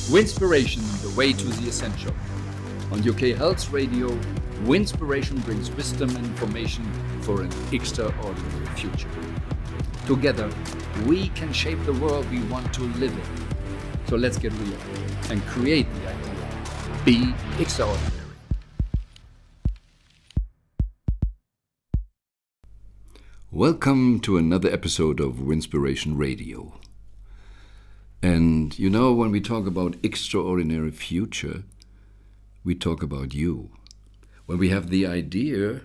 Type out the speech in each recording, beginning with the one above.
Winspiration, the way to the essential. On UK Health Radio, Winspiration brings wisdom and information for an extraordinary future. Together, we can shape the world we want to live in. So let's get real and create the idea. Be extraordinary. Welcome to another episode of Winspiration Radio. And you know, when we talk about extraordinary future, we talk about you. When we have the idea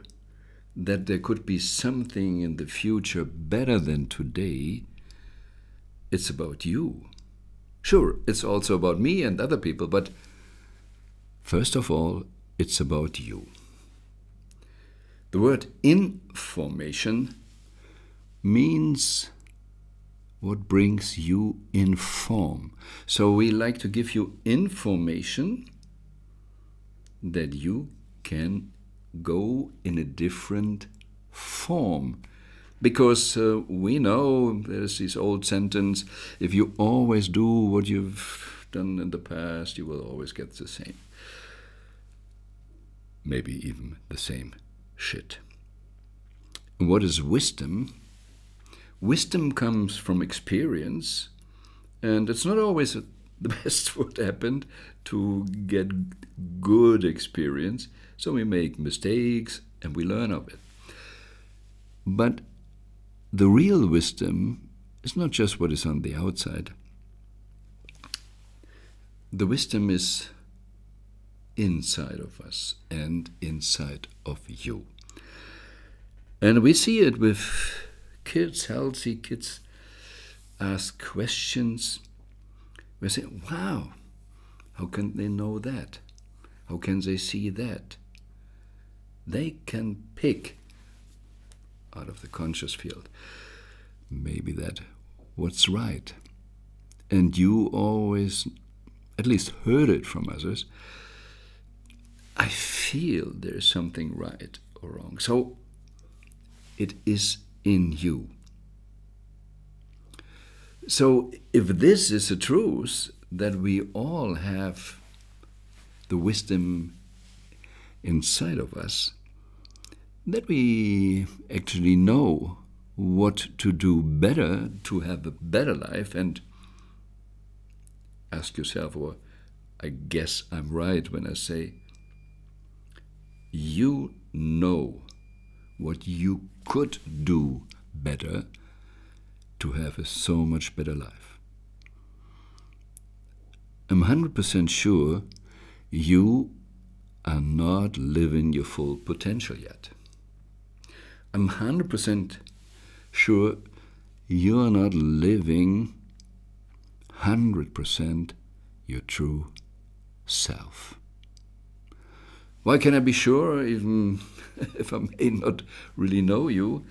that there could be something in the future better than today, it's about you. Sure, it's also about me and other people, but first of all, it's about you. The word information means what brings you in form. So we like to give you information that you can go in a different form. Because we know there's this old sentence, if you always do what you've done in the past, you will always get the same. Maybe even the same shit. What is wisdom? Wisdom comes from experience, and it's not always the best what happened to get good experience. So we make mistakes and we learn of it. But the real wisdom is not just what is on the outside. The wisdom is inside of us and inside of you. And we see it with kids, healthy kids, ask questions. We say, wow, how can they know that? How can they see that? They can pick out of the conscious field maybe that what's right. And you always, at least heard it from others, I feel there's something right or wrong. So it is in you. So if this is the truth, that we all have the wisdom inside of us, that we actually know what to do better to have a better life, and ask yourself, or I guess I'm right when I say, you know what you could do better to have a so much better life. I'm 100% sure you are not living your full potential yet. I'm 100% sure you are not living 100% your true self. Why can I be sure, even if I may not really know you?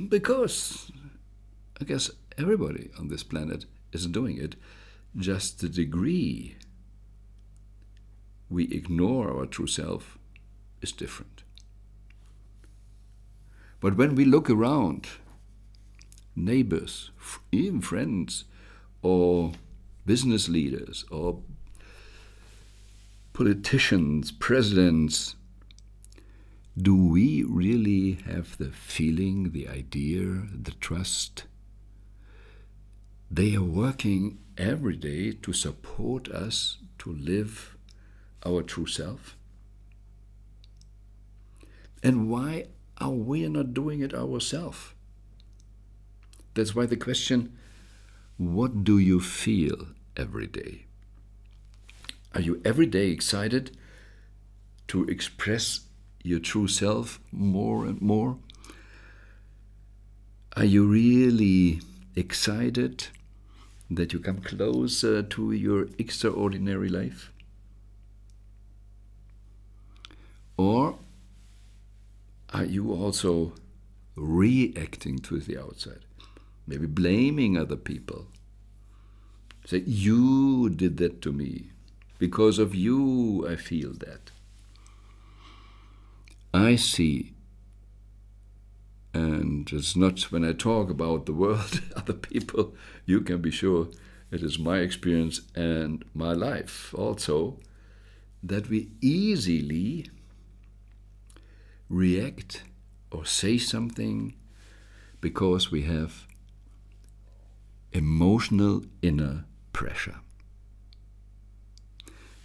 Because I guess everybody on this planet is doing it. Just the degree we ignore our true self is different. But when we look around, neighbors, even friends, or business leaders, or politicians, presidents, do we really have the feeling, the idea, the trust? They are working every day to support us to live our true self. And why are we not doing it ourselves? That's why the question, what do you feel every day? Are you every day excited to express your true self more and more? Are you really excited that you come closer to your extraordinary life? Or are you also reacting to the outside? Maybe blaming other people. Say, you did that to me. Because of you, I feel that. I see, and it's not when I talk about the world, other people, you can be sure it is my experience and my life also, that we easily react or say something because we have emotional inner pressure.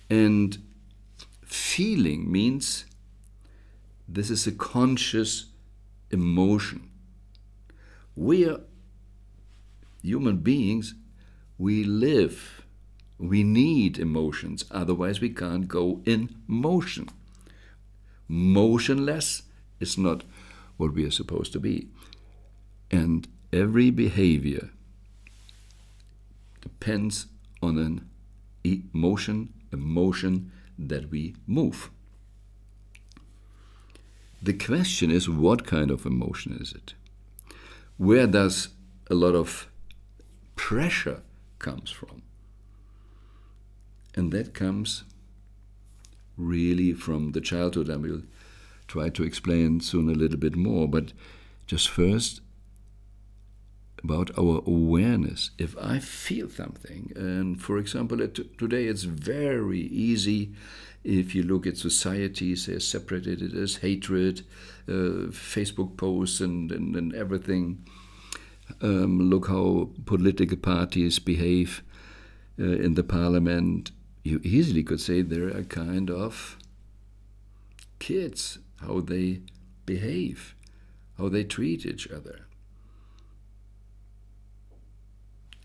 And feeling means this is a conscious emotion. We are human beings, we live, we need emotions, otherwise we can't go in motion. Motionless is not what we are supposed to be. And every behavior depends on an emotion that we move. The question is, what kind of emotion is it? Where does a lot of pressure comes from? And that comes really from the childhood. I will try to explain soon a little bit more, but just first about our awareness. If I feel something, and for example, today it's very easy, if you look at societies, they're separated, it is hatred, Facebook posts and everything. Look how political parties behave in the parliament. You easily could say they're a kind of kids, how they behave, how they treat each other.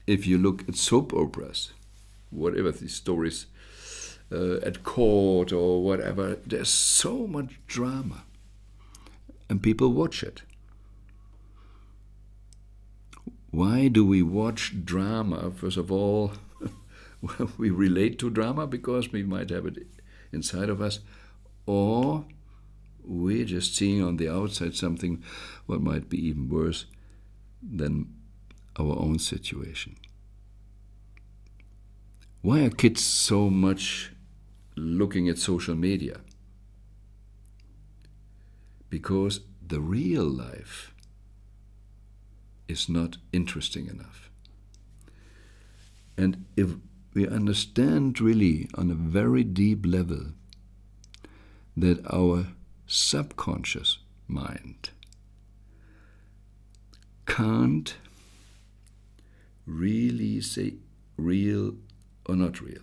If you look at soap operas, whatever these stories, at court or whatever, there's so much drama, and people watch it. Why do we watch drama? First of all, well, we relate to drama because we might have it inside of us, or we're just seeing on the outside something what might be even worse than our own situation. Why are kids so much looking at social media? Because the real life is not interesting enough. And if we understand really on a very deep level that our subconscious mind can't really say real or not real.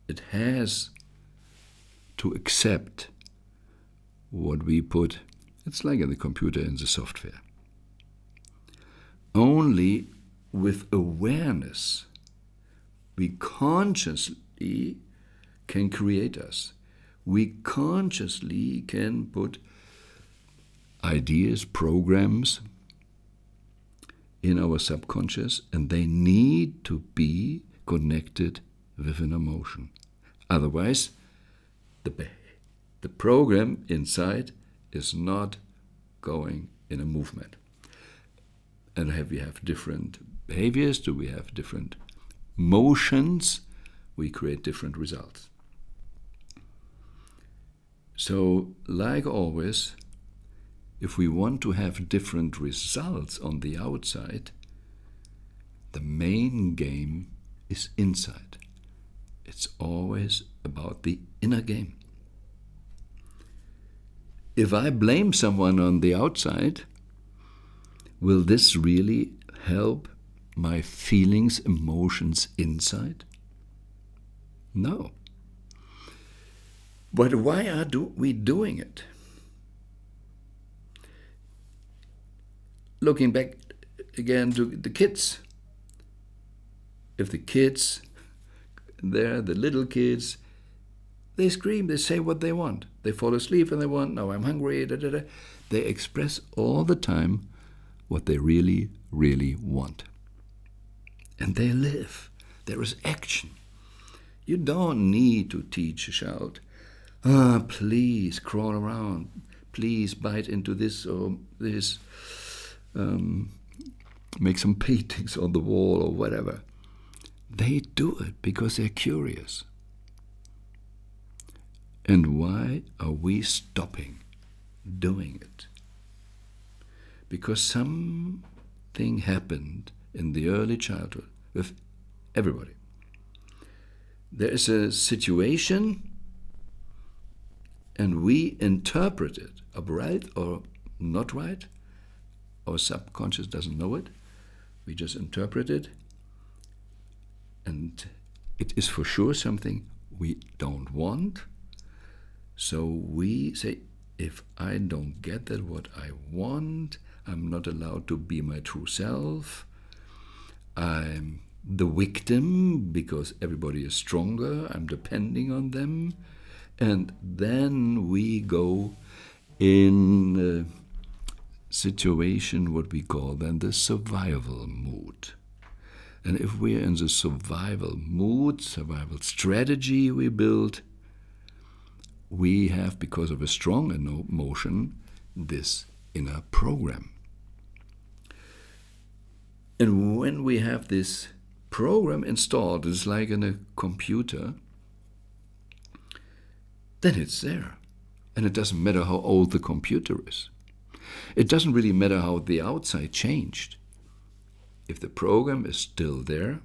It has to accept what we put. It's like in the computer, in the software. Only with awareness we consciously can create us. We consciously can put ideas, programs in our subconscious, and they need to be connected with an emotion. Otherwise, the program inside is not going in a movement. And we have different behaviors? Do we have different motions? We create different results. So, like always, if we want to have different results on the outside, the main game is inside. It's always about the inner game. If I blame someone on the outside, will this really help my feelings, emotions inside? No. But why are we doing it? Looking back again to the kids. If the kids, the little kids, they scream, they say what they want. They fall asleep and they want, now I'm hungry, da, da, da. They express all the time what they really, really want. And they live. There is action. You don't need to teach a child, please crawl around, please bite into this or this, make some paintings on the wall or whatever. They do it because they're curious. And why are we stopping doing it? Because something happened in the early childhood, with everybody. There is a situation and we interpret it right or not right. Our subconscious doesn't know it. We just interpret it, and it is for sure something we don't want. So we say, if I don't get that what I want, I'm not allowed to be my true self. I'm the victim because everybody is stronger. I'm depending on them. And then we go in a situation, what we call then the survival mood. And if we're in the survival mood, survival strategy we build, we have, because of a strong emotion, this inner program. And when we have this program installed, it's like in a computer, then it's there. And it doesn't matter how old the computer is. It doesn't really matter how the outside changed. If the program is still there,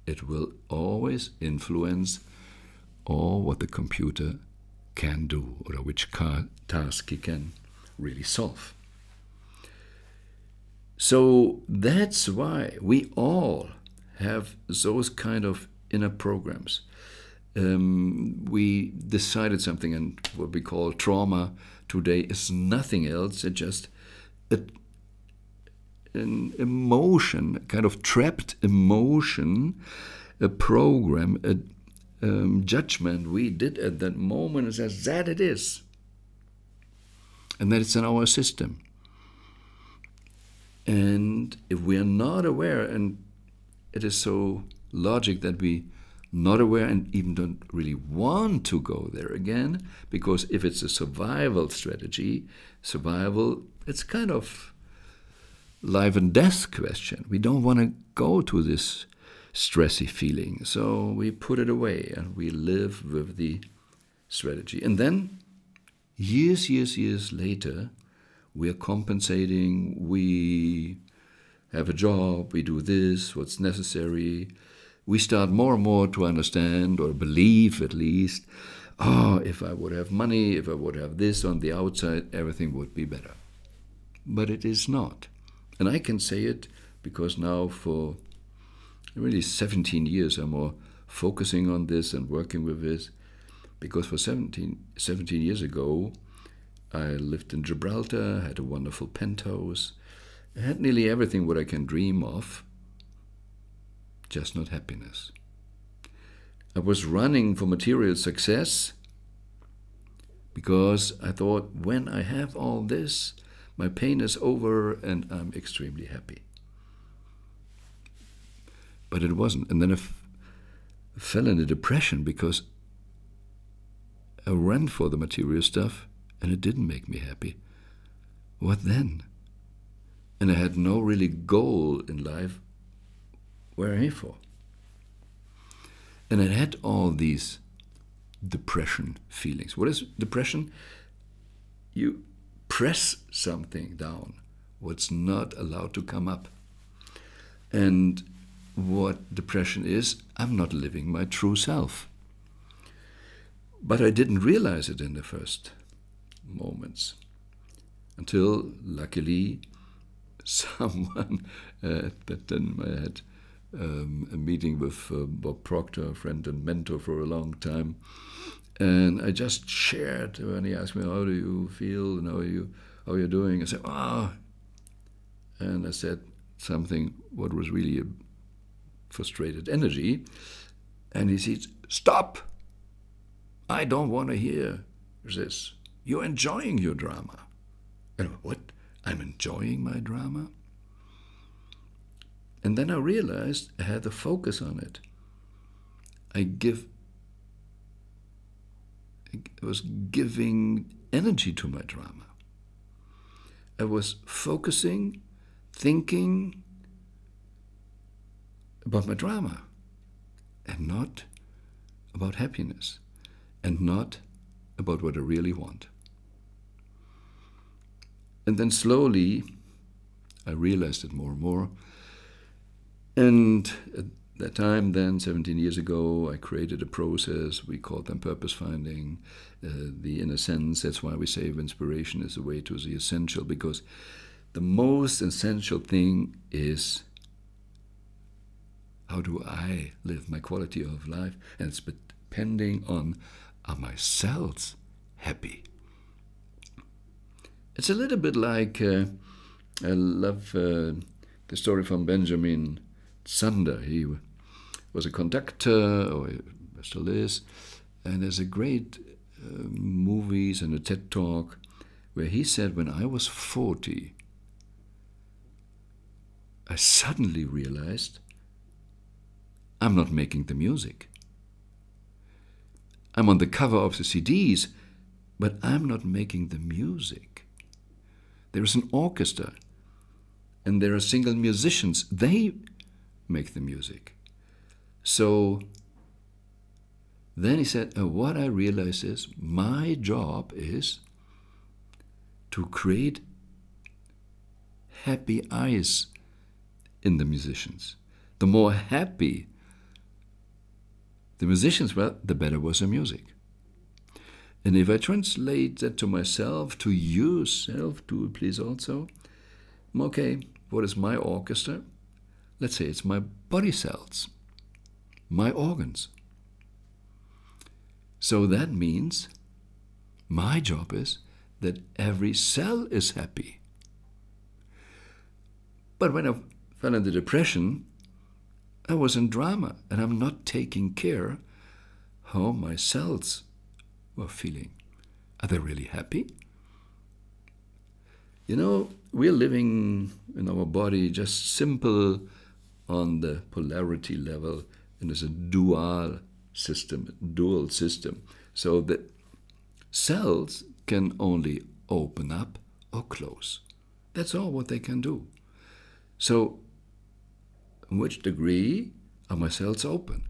it will always influence all what the computer can do or which task he can really solve. So that's why we all have those kind of inner programs. We decided something, and what we call trauma today is nothing else than just an emotion, a kind of trapped emotion, a program, a judgment we did at that moment, and says that it is. And that it's in our system. And if we are not aware, and it is so logic that we not aware and even don't really want to go there again, because if it's a survival strategy, survival, it's kind of life and death question. We don't want to go to this stressy feeling, so we put it away and we live with the strategy. And then years later, we are compensating, we have a job, we do this, what's necessary. We start more and more to understand, or believe at least, if I would have money, if I would have this on the outside, everything would be better. But it is not. And I can say it because now for really 17 years I'm more focusing on this and working with this. Because for 17 years ago, I lived in Gibraltar, had a wonderful penthouse, I had nearly everything what I can dream of, just not happiness. I was running for material success because I thought, when I have all this, my pain is over and I'm extremely happy. But it wasn't. And then I fell into depression because I ran for the material stuff and it didn't make me happy. What then? And I had no really goal in life. Where am I here for? And I had all these depression feelings. What is depression? You press something down, what's not allowed to come up. And what depression is, I'm not living my true self. But I didn't realize it in the first moments until, luckily, someone that then I had a meeting with Bob Proctor, a friend and mentor for a long time, and I just shared when he asked me, how do you feel and how are you doing? I said, and I said something what was really a frustrated energy, and he said, stop, I don't want to hear this. You're enjoying your drama. And what? I'm enjoying my drama? And then I realized I had to focus on it. I was giving energy to my drama. I was focusing, thinking about my drama, and not about happiness, and not about what I really want. And then slowly, I realized it more and more, And at that time, then, 17 years ago, I created a process. We called them purpose finding. The inner sense, that's why we say inspiration is the way to the essential, because the most essential thing is, how do I live my quality of life? And it's depending on, are my cells happy? It's a little bit like, I love the story from Benjamin Zander. He was a conductor, or he still is, and there's a great movies and a TED Talk where he said, when I was 40, I suddenly realized I'm not making the music. I'm on the cover of the CDs, but I'm not making the music. There is an orchestra, and there are single musicians. They make the music. So then he said, what I realized is my job is to create happy eyes in the musicians. The more happy the musicians were, the better was the music. And if I translate that to myself, to yourself, to please also, okay, what is my orchestra? Let's say it's my body cells, my organs. So that means my job is that every cell is happy. But when I fell into depression, I was in drama, and I'm not taking care how my cells were feeling. Are they really happy? You know, we're living in our body just simple on the polarity level, and it's a dual system. So the cells can only open up or close. That's all what they can do. So, in which degree are my cells open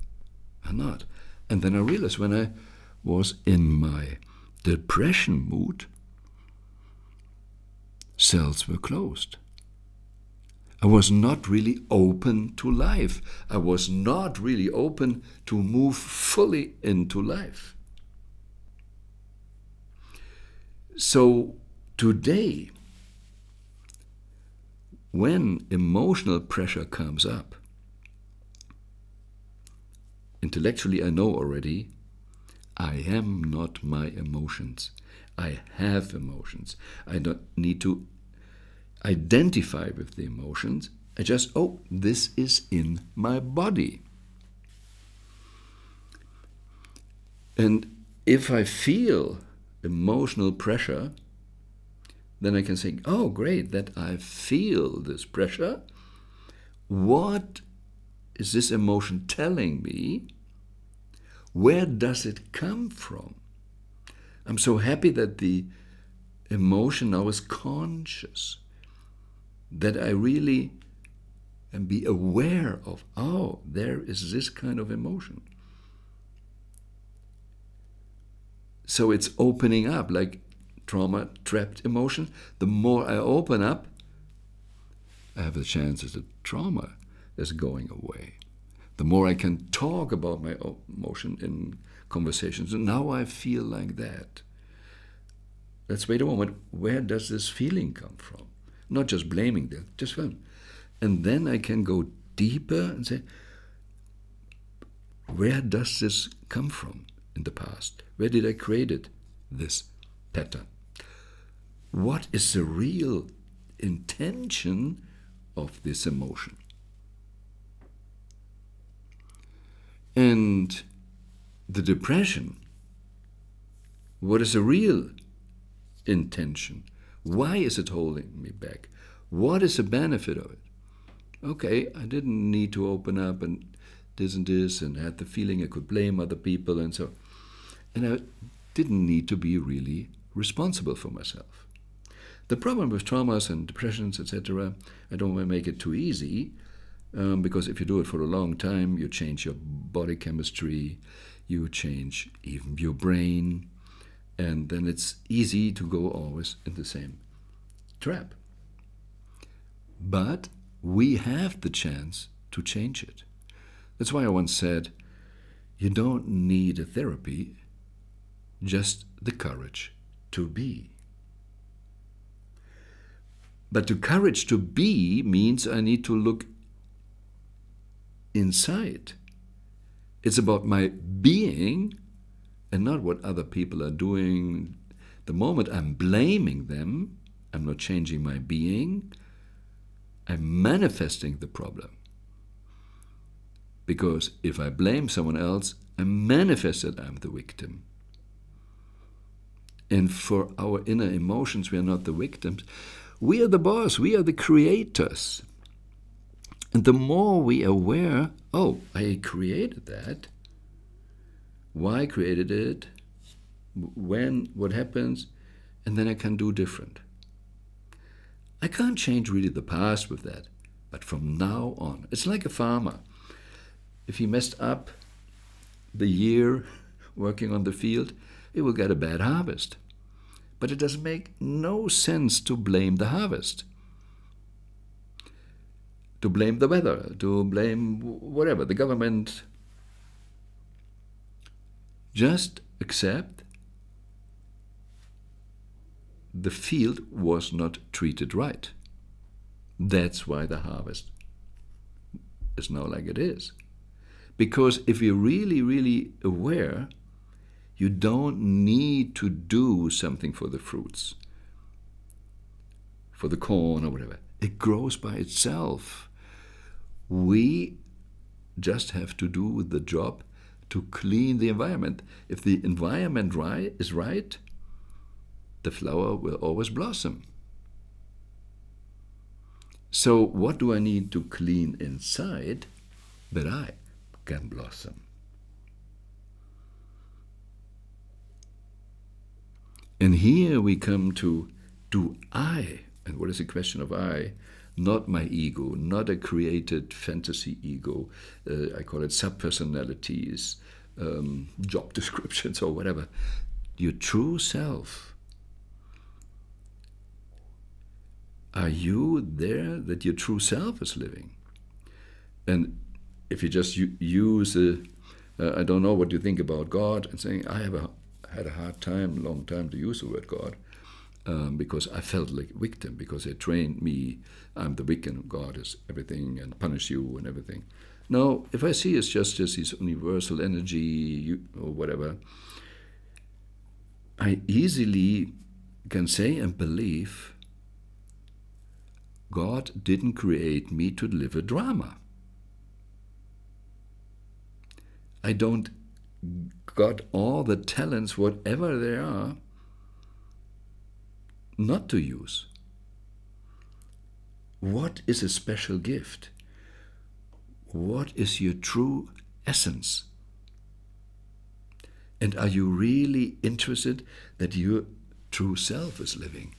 or not? And then I realized when I was in my depression mood, cells were closed. I was not really open to life. I was not really open to move fully into life. So today, when emotional pressure comes up, intellectually I know already, I am not my emotions. I have emotions. I don't need to identify with the emotions. I just, oh, this is in my body. And if I feel emotional pressure, then I can say, oh, great, that I feel this pressure. What is this emotion telling me? Where does it come from? I'm so happy that the emotion now is conscious, that I really am be aware of, oh, there is this kind of emotion. So it's opening up, like trauma, trapped emotion. The more I open up, I have the chances that trauma is going away. The more I can talk about my emotion in conversations. And now I feel like that. Let's wait a moment. Where does this feeling come from? Not just blaming them, just fun. And then I can go deeper and say, where does this come from in the past? Where did I create it, this pattern? What is the real intention of this emotion? And the depression, what is the real intention? Why is it holding me back? What is the benefit of it? Okay, I didn't need to open up and this, and had the feeling I could blame other people and so. And I didn't need to be really responsible for myself. The problem with traumas and depressions, etc., I don't want to make it too easy, because if you do it for a long time, you change your body chemistry, you change even your brain, and then it's easy to go always in the same trap. But we have the chance to change it. That's why I once said, you don't need a therapy, just the courage to be. But the courage to be means I need to look inside. It's about my being and not what other people are doing. The moment I'm blaming them, I'm not changing my being, I'm manifesting the problem. Because if I blame someone else, I manifest that I'm the victim. And for our inner emotions, we are not the victims. We are the boss, we are the creators. And the more we are aware, oh, I created that. Why I created it? When? What happens? And then I can do different. I can't change really the past with that. But from now on, it's like a farmer. If he messed up the year working on the field, he will get a bad harvest. But it does make no sense to blame the harvest, to blame the weather, to blame whatever, the government. Just accept the field was not treated right. That's why the harvest is now like it is. Because if you're really, really aware, you don't need to do something for the fruits, for the corn or whatever. It grows by itself. We just have to do the job to clean the environment. If the environment is right, the flower will always blossom. So what do I need to clean inside that I can blossom? And here we come to, do I, and what is the question of I? Not my ego, not a created fantasy ego. I call it subpersonalities, job descriptions or whatever. Your true self. Are you there that your true self is living? And if you just use, I don't know what you think about God, and saying, I have had a hard time, long time to use the word God, because I felt like a victim, because they trained me, I'm the victim, God is everything, and punish you and everything. No, if I see it's just this universal energy or whatever, I easily can say and believe God didn't create me to live a drama. I don't got all the talents, whatever they are, not to use. What is a special gift? What is your true essence? And are you really interested that your true self is living?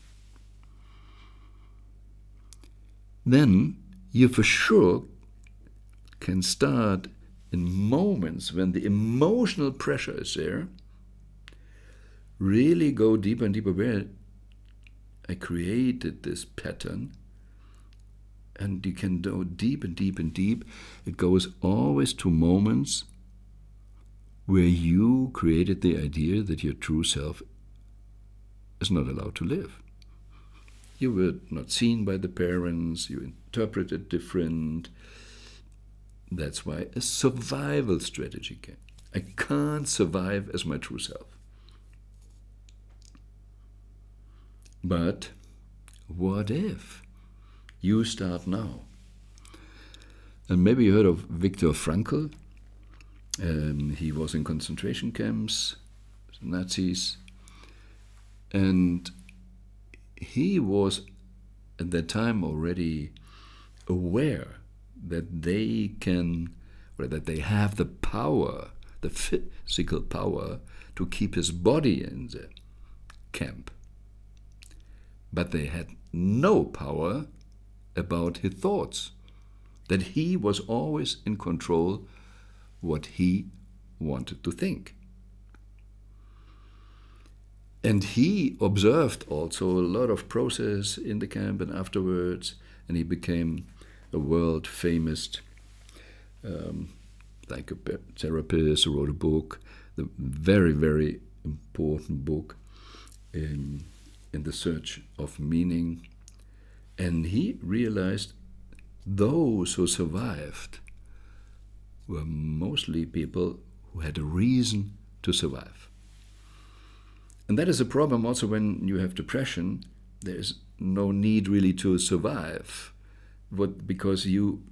Then you for sure can start in moments when the emotional pressure is there, really go deeper and deeper where I created this pattern, and you can go deep and deep and deep. It goes always to moments where you created the idea that your true self is not allowed to live. You were not seen by the parents, you interpreted different. That's why a survival strategy came. I can't survive as my true self. But what if you start now? And maybe you heard of Viktor Frankl. He was in concentration camps, Nazis, and he was at that time already aware that they can, or that they have the power, the physical power, to keep his body in the camp. But they had no power about his thoughts, that he was always in control what he wanted to think. And he observed also a lot of process in the camp and afterwards, and he became a world-famous like a therapist, wrote a book, the very, very important book in the search of meaning. And he realized those who survived were mostly people who had a reason to survive. And that is a problem also when you have depression. There is no need really to survive, because you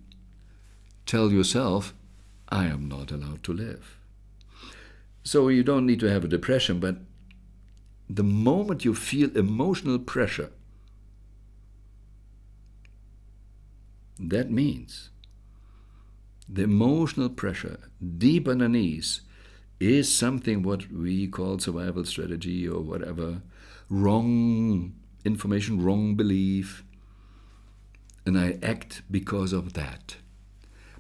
tell yourself, I am not allowed to live. So you don't need to have a depression, but the moment you feel emotional pressure, that means the emotional pressure deep underneath is something what we call survival strategy or whatever, wrong information, wrong belief, and I act because of that.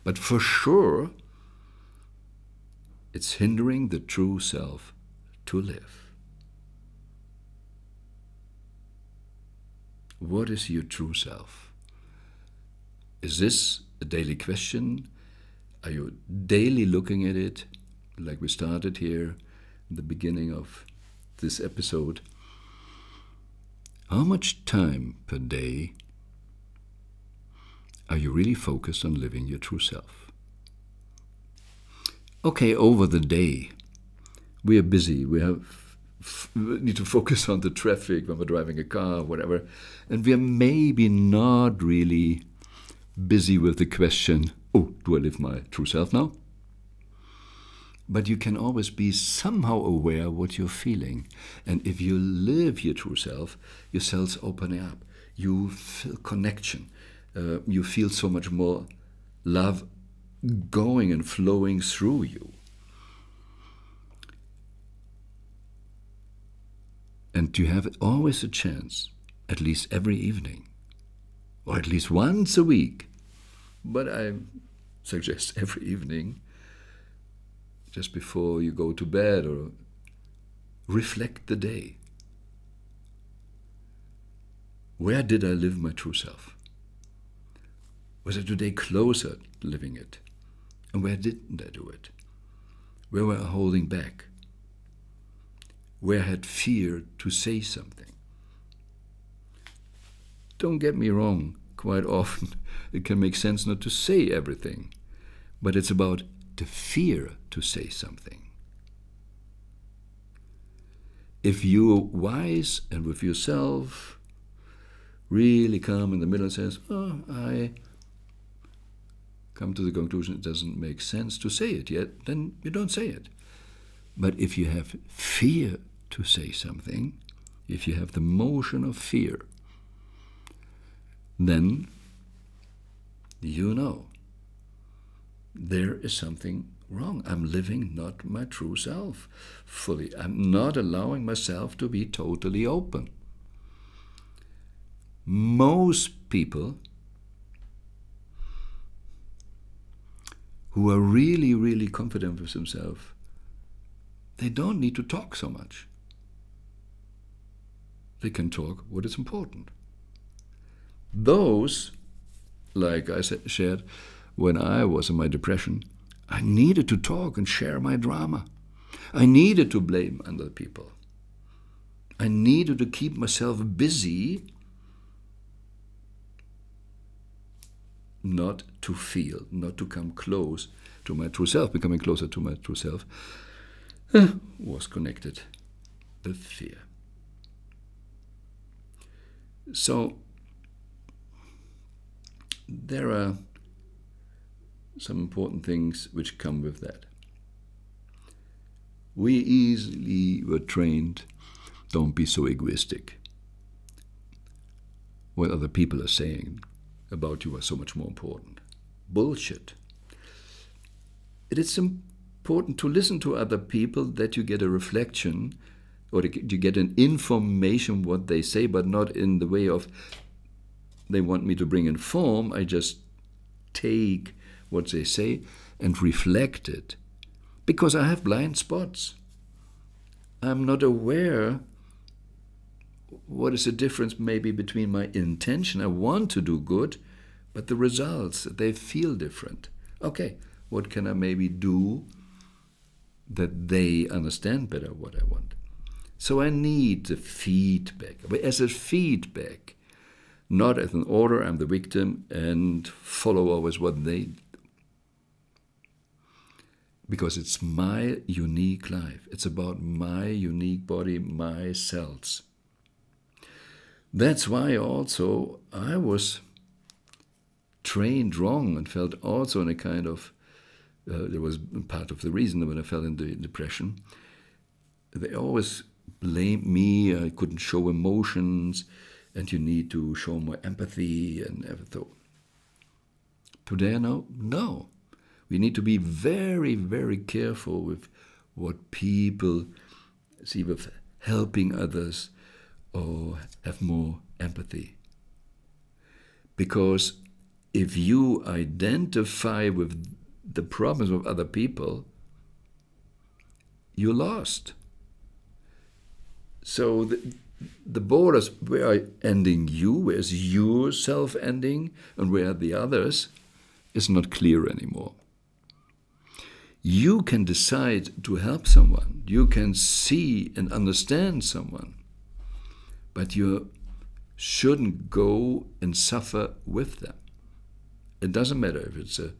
But for sure, it's hindering the true self to live. What is your true self? Is this a daily question? Are you daily looking at it, like we started here in the beginning of this episode? How much time per day are you really focused on living your true self? Okay, over the day, we are busy. We need to focus on the traffic when we're driving a car, whatever, and we are maybe not really busy with the question, oh, do I live my true self now? But you can always be somehow aware what you're feeling. And if you live your true self, your cells open up. You feel connection. You feel so much more love going and flowing through you. And you have always a chance, at least every evening, or at least once a week, but I suggest every evening, just before you go to bed, or reflect the day. Where did I live my true self? Was I today closer to living it? And where didn't I do it? Where were I holding back? Where I had fear to say something? Don't get me wrong, quite often it can make sense not to say everything, but it's about the fear to say something. If you're wise and with yourself, really calm in the middle and says, oh, I come to the conclusion it doesn't make sense to say it yet, then you don't say it. But if you have fear to say something, if you have the motion of fear, then you know there is something wrong. I'm living not my true self fully. I'm not allowing myself to be totally open. Most people who are really, really confident with themselves, they don't need to talk so much. They can talk what is important. Those, like I shared, when I was in my depression, I needed to talk and share my drama. I needed to blame other people. I needed to keep myself busy, not to feel, not to come close to my true self. Becoming closer to my true self was connected with fear. So there are some important things which come with that. We easily were trained, don't be so egoistic. What other people are saying about you are so much more important. Bullshit. It is important to listen to other people, that you get a reflection, or you get an information what they say, but not in the way of they want me to bring in form. I just take what they say and reflect it, because I have blind spots. I'm not aware what is the difference maybe between my intention, I want to do good, but the results, they feel different. Okay, What can I maybe do that they understand better what I want? So I need the feedback. But as a feedback, not as an order, I'm the victim, and follow always what they do. Because it's my unique life. It's about my unique body, my cells. That's why also I was trained wrong and felt also in a kind of, there was part of the reason when I fell into depression. They always blamed me, I couldn't show emotions, and you need to show more empathy and everything. Today I know, no. We need to be very, very careful with what people see with helping others or have more empathy. Because if you identify with the problems of other people, you're lost. So the borders, where are ending you, where's your self ending, and where are the others, is not clear anymore. You can decide to help someone. You can see and understand someone. But you shouldn't go and suffer with them. It doesn't matter if it's a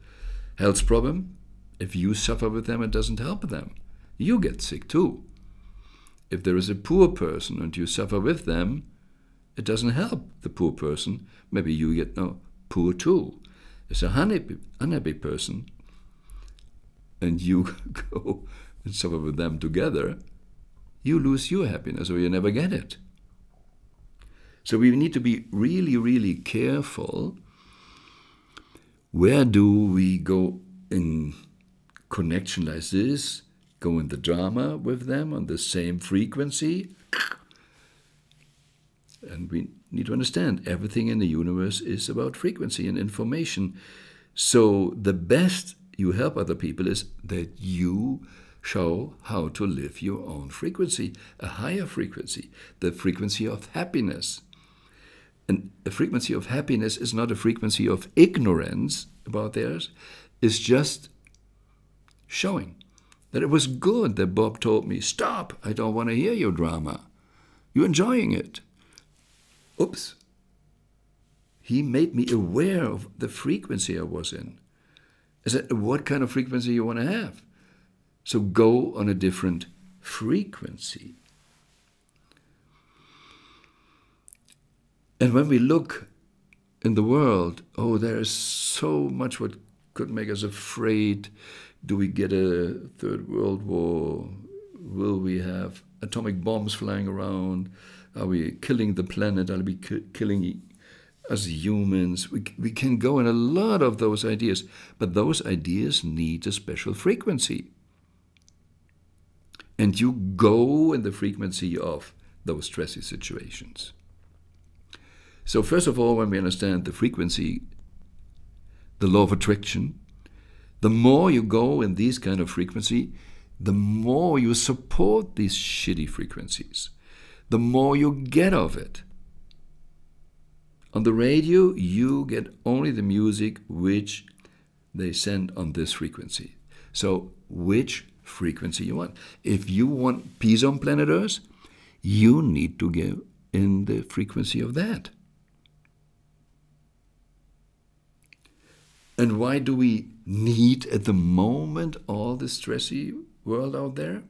health problem. If you suffer with them, it doesn't help them. You get sick too. If there is a poor person and you suffer with them, it doesn't help the poor person. Maybe you get poor too. It's a unhappy person, and you go and suffer with them together, you lose your happiness or you never get it. So we need to be really, really careful. Where do we go in connection like this, go in the drama with them on the same frequency? And we need to understand everything in the universe is about frequency and information. So the best you help other people is that you show how to live your own frequency, a higher frequency, the frequency of happiness. And a frequency of happiness is not a frequency of ignorance about theirs. It's just showing that it was good that Bob told me, stop, I don't want to hear your drama. You're enjoying it. Oops. He made me aware of the frequency I was in. I said, what kind of frequency you want to have? So go on a different frequency. And when we look in the world, there is so much what could make us afraid. Do we get a third world war? Will we have atomic bombs flying around? Are we killing the planet? Are we killing us humans? We can go in a lot of those ideas, but those ideas need a special frequency. And you go in the frequency of those stressy situations. So first of all, when we understand the frequency, the law of attraction, the more you go in these kind of frequency, the more you support these shitty frequencies, the more you get of it. On the radio, you get only the music which they send on this frequency. So which frequency you want? If you want peace on planet Earth, you need to go in the frequency of that. And why do we need at the moment all the stressy world out there?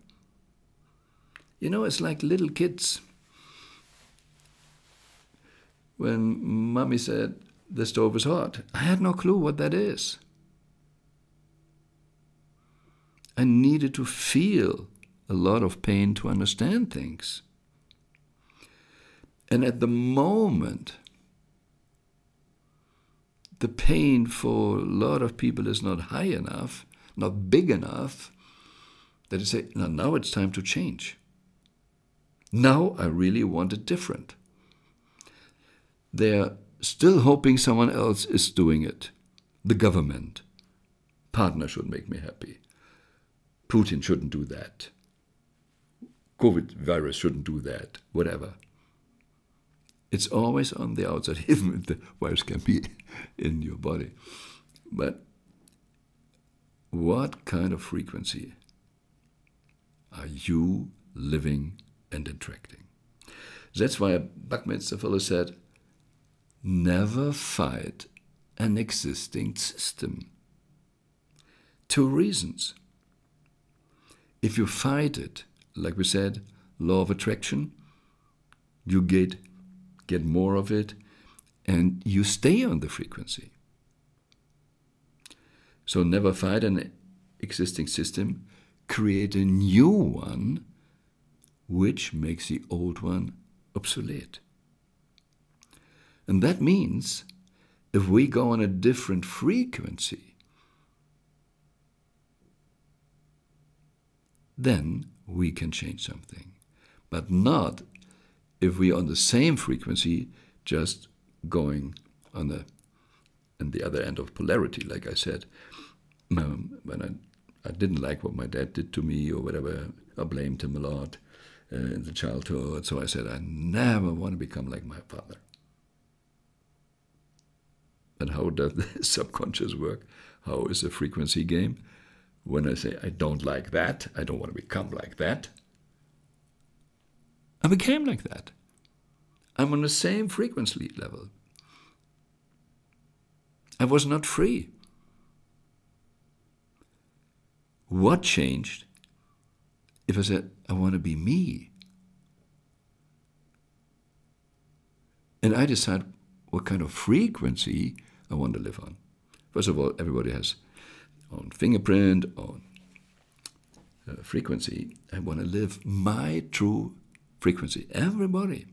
It's like little kids. When mommy said the stove is hot, I had no clue what that is. I needed to feel a lot of pain to understand things. And at the moment, the pain for a lot of people is not high enough, not big enough, that they say, now it's time to change. Now I really want it different. They're still hoping someone else is doing it. The government. Partner should make me happy. Putin shouldn't do that. COVID virus shouldn't do that. Whatever. It's always on the outside, even if the virus can be in your body. But what kind of frequency are you living and attracting? That's why Buckminster Fuller said, never fight an existing system. 2 reasons. If you fight it, like we said, law of attraction, you get more of it, and you stay on the frequency. So never fight an existing system, create a new one, which makes the old one obsolete. And that means if we go on a different frequency, then we can change something. But not if we are on the same frequency, just going on the other end of polarity, like I said. When I didn't like what my dad did to me or whatever, I blamed him a lot in the childhood. So I said, I never want to become like my father. And how does the subconscious work? How is a frequency game? When I say, I don't like that, I don't want to become like that, I became like that. I'm on the same frequency level. I was not free. What changed if I said, I want to be me? And I decide what kind of frequency I want to live on. First of all, everybody has own fingerprint, own frequency. I want to live my true frequency. Everybody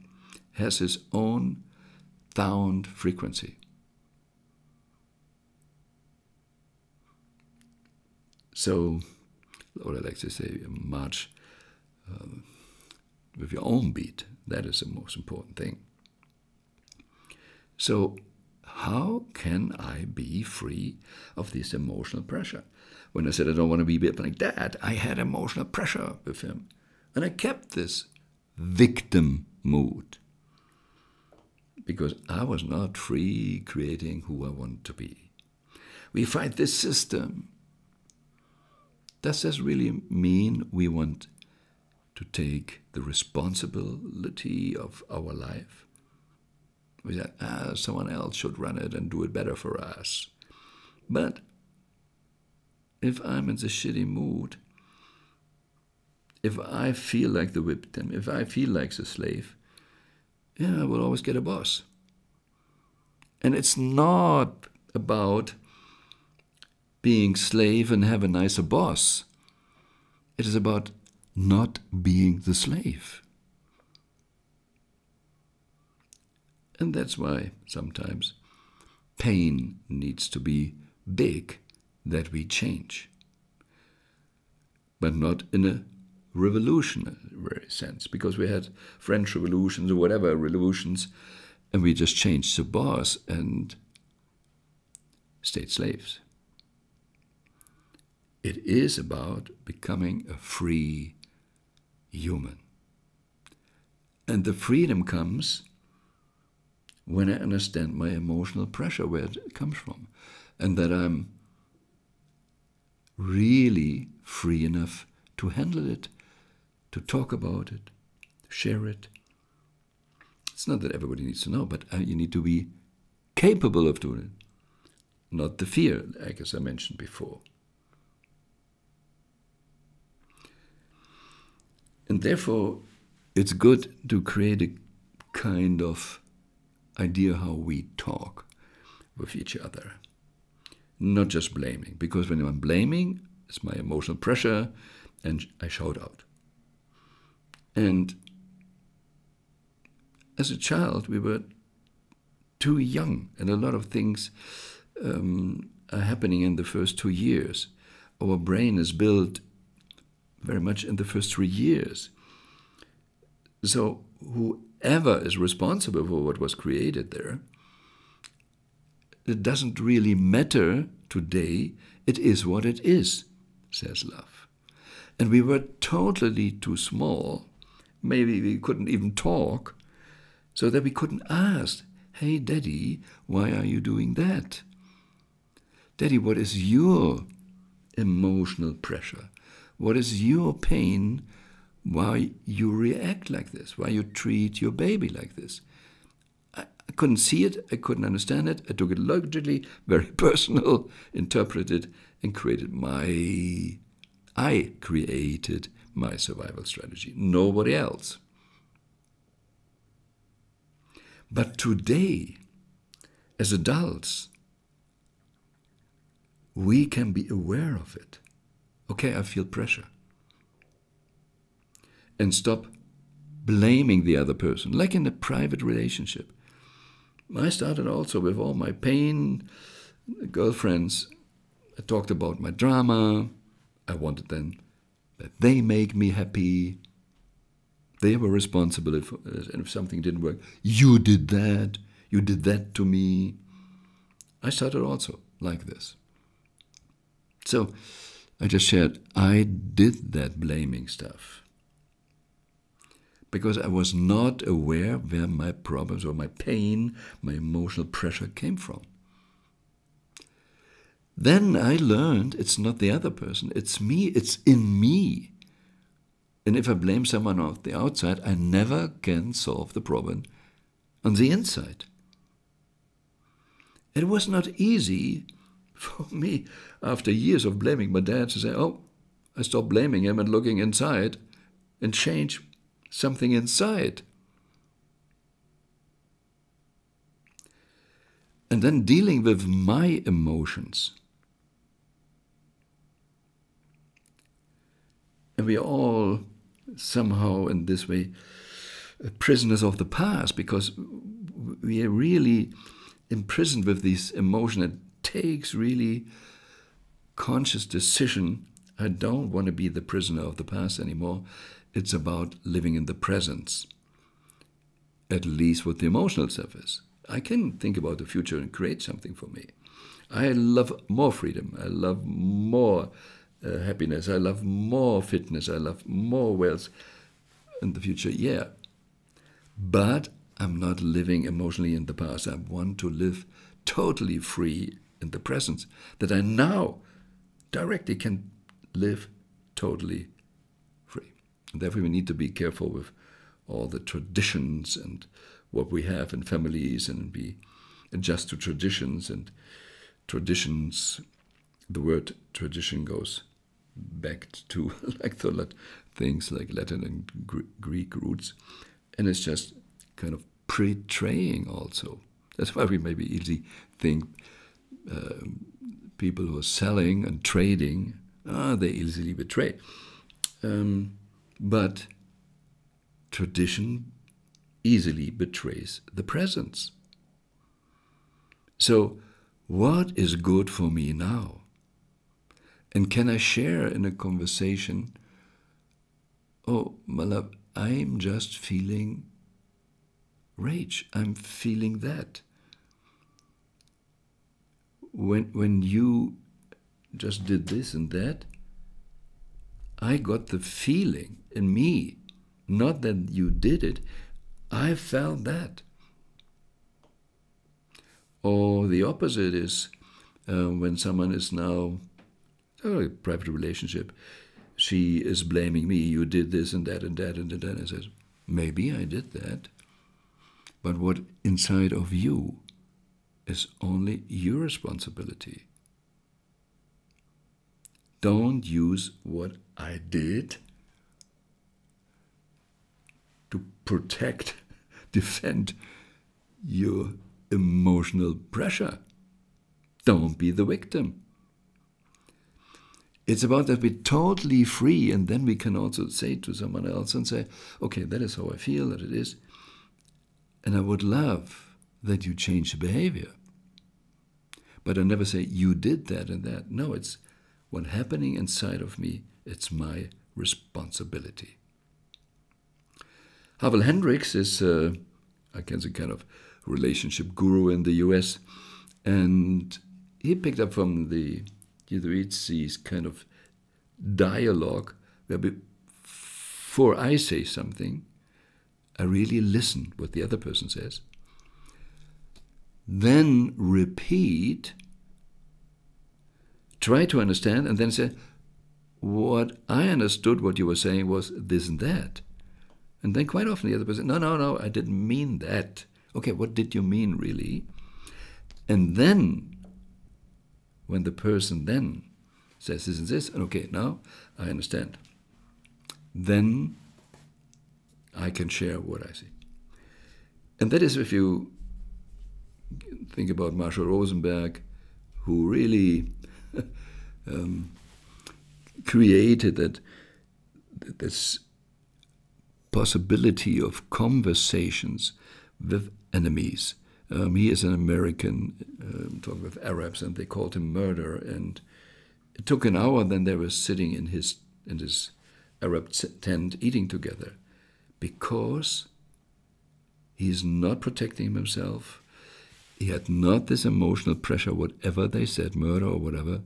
has his own sound frequency. So, what I like to say, march with your own beat. That is the most important thing. So, how can I be free of this emotional pressure? When I said I don't want to be like Dad, I had emotional pressure with him. And I kept this victim mood because I was not free creating who I want to be. We fight this system. Does this really mean we want to take the responsibility of our life? We said, someone else should run it and do it better for us. But if I'm in the shitty mood, if I feel like the victim, if I feel like the slave, I will always get a boss. And it's not about being slave and have a nicer boss. It is about not being the slave. And that's why sometimes pain needs to be big that we change. But not in a revolutionary sense, because we had French revolutions or whatever revolutions, and we just changed the boss and stayed slaves. It is about becoming a free human. And the freedom comes when I understand my emotional pressure, where it comes from, and that I'm really free enough to handle it, to talk about it, to share it. It's not that everybody needs to know, but you need to be capable of doing it, not the fear, like as I mentioned before. And therefore, it's good to create a kind of idea how we talk with each other. Not just blaming, because when I'm blaming, it's my emotional pressure, and I shout out. And as a child, we were too young, and a lot of things are happening in the first 2 years. Our brain is built very much in the first 3 years. So whoever is responsible for what was created there, it doesn't really matter today. It is what it is, says love. And we were totally too small. Maybe we couldn't even talk, so that we couldn't ask, hey, Daddy, why are you doing that? Daddy, what is your emotional pressure? What is your pain? Why you react like this? Why you treat your baby like this? I couldn't see it. I couldn't understand it. I took it logically, very personal, interpreted, and created my survival strategy. Nobody else. But today, as adults, we can be aware of it. Okay, I feel pressure. And stop blaming the other person, like in a private relationship. I started also with all my pain, girlfriends. I talked about my drama. I wanted them that they make me happy. They were responsible and if something didn't work. You did that. You did that to me. I started also like this. So I just shared, I did that blaming stuff because I was not aware where my problems or my pain, my emotional pressure came from. Then I learned it's not the other person, it's me, it's in me. And if I blame someone on the outside, I never can solve the problem on the inside. It was not easy for me, after years of blaming my dad, to say, oh, I stopped blaming him and looking inside and change something inside. And then dealing with my emotions. And we are all somehow in this way prisoners of the past because we are really imprisoned with these emotions. It takes really conscious decision. I don't want to be the prisoner of the past anymore. It's about living in the present, at least what the emotional stuff is. I can think about the future and create something for me. I love more freedom. I love more happiness. I love more fitness. I love more wealth in the future. Yeah. But I'm not living emotionally in the past. I want to live totally free in the present, that I now directly can live totally free. And therefore we need to be careful with all the traditions and what we have in families, and be adjust to traditions. And traditions, the word tradition goes back to like the things like Latin and Greek roots, and it's just kind of betraying also. That's why we maybe easily think people who are selling and trading, they easily betray. But tradition easily betrays the presence. So what is good for me now? And can I share in a conversation, oh, my love, I'm just feeling rage. I'm feeling that. When you just did this and that, I got the feeling in me, not that you did it, I felt that. Or the opposite is when someone is now, a private relationship, she is blaming me, you did this and that and that and that, and I says, maybe I did that, but what inside of you is only your responsibility. Don't use what I did to protect, defend your emotional pressure. Don't be the victim. It's about that we're totally free, and then we can also say to someone else and say, okay, that is how I feel, that it is. And I would love that you change the behavior. But I never say, you did that and that. No, it's what's happening inside of me. It's my responsibility. Havel Hendricks is, I can say, kind of relationship guru in the US. And he picked up from the these kind of dialogue where before I say something, I really listen what the other person says, then repeat try to understand, and then say, what I understood what you were saying was this and that. And then quite often the other person, no, I didn't mean that. Okay, what did you mean really? And then, when the person then says this and this, and okay, now I understand, then I can share what I see. And that is, if you think about Marshall Rosenberg, who really created this possibility of conversations with enemies. He is an American, talking with Arabs, and they called him murder. And it took an hour, then they were sitting in his Arab tent eating together, because he's not protecting himself. He had not this emotional pressure, whatever they said, murder or whatever.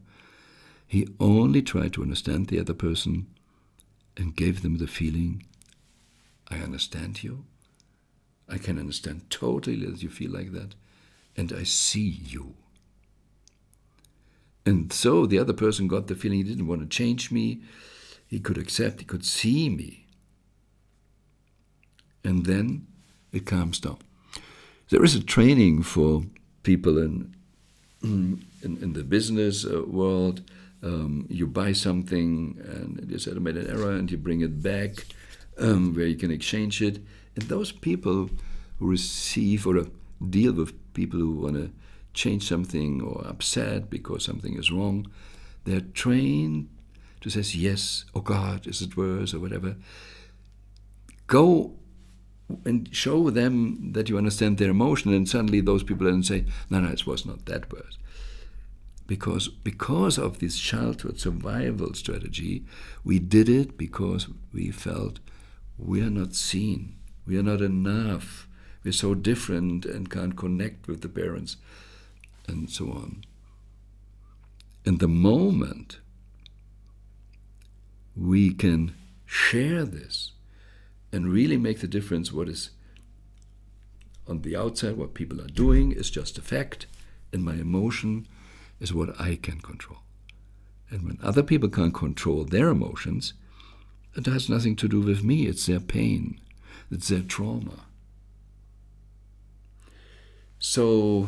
He only tried to understand the other person and gave them the feeling, I understand you. I can understand totally that you feel like that. And I see you. And so the other person got the feeling he didn't want to change me. He could accept, he could see me. And then it calms down. There is a training for people in the business world. You buy something and you said I made an error, and you bring it back where you can exchange it. And those people who receive or deal with people who want to change something or upset because something is wrong, they're trained to say, yes, oh God, is it worse or whatever. Go and show them that you understand their emotion, and suddenly those people then say, no, it was not that worse. Because of this childhood survival strategy, we did it because we felt we are not seen, we are not enough, we're so different and can't connect with the parents, and so on. And the moment we can share this and really make the difference, what is on the outside, what people are doing is just a fact, and my emotion is what I can control. And when other people can't control their emotions, it has nothing to do with me. It's their pain. It's their trauma. So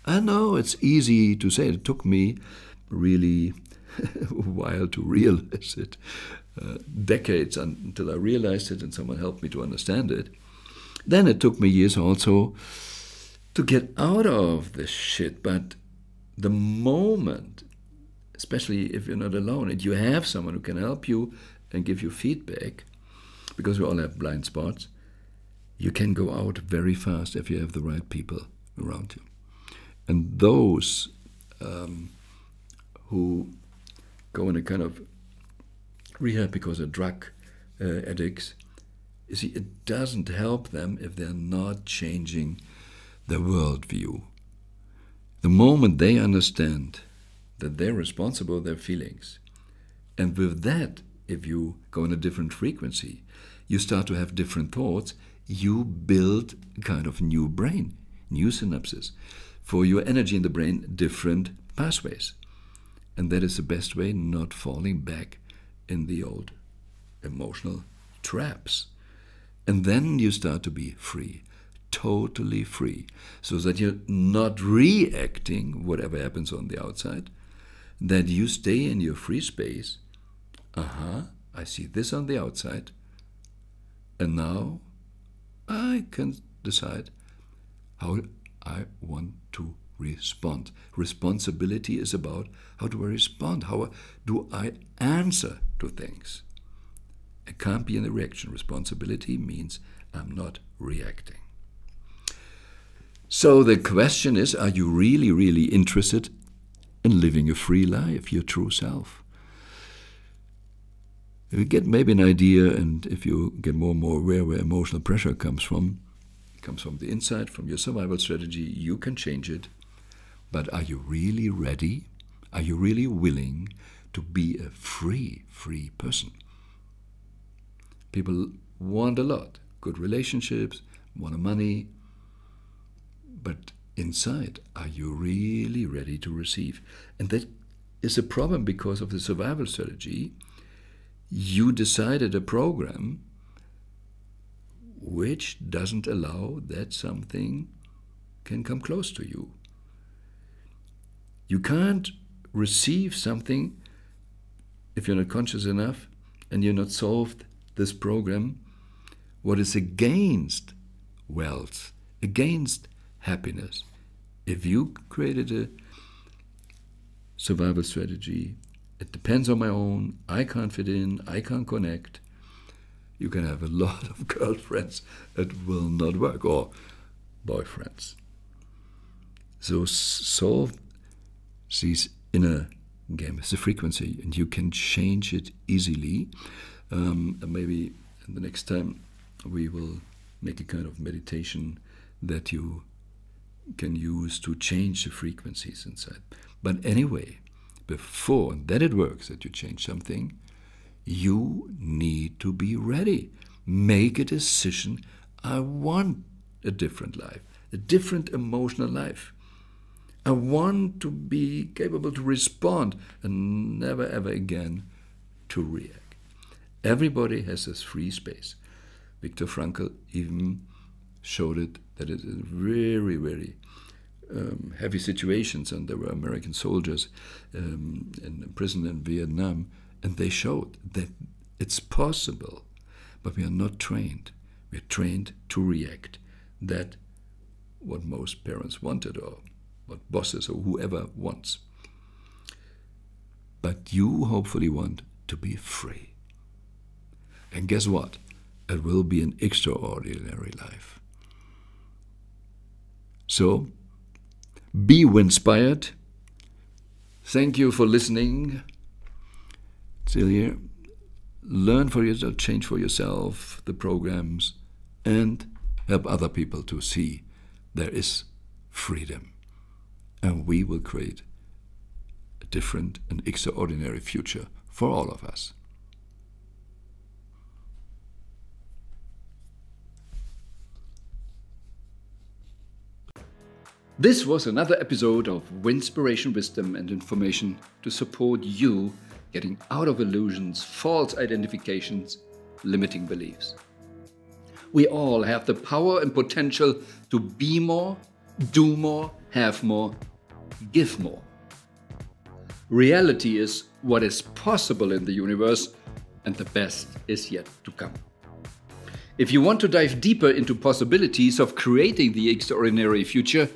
I know it's easy to say. It took me really a while to realize it, decades until I realized it and someone helped me to understand it. Then it took me years also to get out of this shit. But the moment, especially if you're not alone and you have someone who can help you and give you feedback, because we all have blind spots, you can go out very fast if you have the right people around you. And those who go in a kind of rehab because they're drug addicts, you see, it doesn't help them if they're not changing their worldview. The moment they understand that they're responsible for their feelings, and with that, if you go in a different frequency, you start to have different thoughts, you build a kind of new brain, new synapses. For your energy in the brain, different pathways. And that is the best way, not falling back in the old emotional traps. And then you start to be free, totally free, so that you're not reacting whatever happens on the outside, that you stay in your free space. I see this on the outside, and now I can decide how I want to respond. Responsibility is about how do I respond, how do I answer to things. It can't be in a reaction. Responsibility means I'm not reacting. So the question is, are you really, really interested in living a free life, your true self? If you get maybe an idea, and if you get more and more aware where emotional pressure comes from the inside, from your survival strategy, you can change it. But are you really ready? Are you really willing to be a free person? People want a lot, good relationships, want money, but inside, are you really ready to receive? And that is a problem because of the survival strategy. You decided a program which doesn't allow that something can come close to you. You can't receive something if you're not conscious enough and you're not solved this program, what is against wealth, against happiness. If you created a survival strategy, it depends on my own, I can't fit in, I can't connect, you can have a lot of girlfriends that will not work, or boyfriends. So solve these inner games, the frequency, and you can change it easily. Maybe the next time we will make a kind of meditation that you can use to change the frequencies inside. But anyway, before that it works, that you change something, you need to be ready. Make a decision. I want a different life, a different emotional life. I want to be capable to respond and never ever again to react. Everybody has this free space. Viktor Frankl even showed it that it is very, very heavy situations, and there were American soldiers in prison in Vietnam, and they showed that it's possible, but we are not trained. We are trained to react. That what most parents wanted, or what bosses or whoever wants. But you hopefully want to be free. And guess what? It will be an extraordinary life. So, be inspired. Thank you for listening. Till here. Learn for yourself, change for yourself the programs, and help other people to see there is freedom. And we will create a different and extraordinary future for all of us. This was another episode of Winspiration, Wisdom and Information to support you getting out of illusions, false identifications, limiting beliefs. We all have the power and potential to be more, do more, have more, give more. Reality is what is possible in the universe, and the best is yet to come. If you want to dive deeper into possibilities of creating the extraordinary future,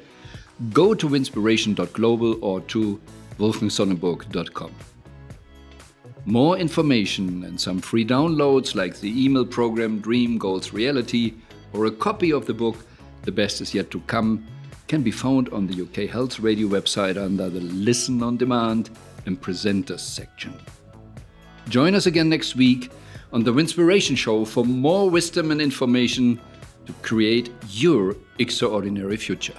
go to winspiration.global or to wolfgangsonnenburg.com. More information and some free downloads like the email program Dream Goals Reality or a copy of the book The Best Is Yet to Come can be found on the UK Health Radio website under the Listen on Demand and Presenters section. Join us again next week on the Winspiration Show for more wisdom and information to create your extraordinary future.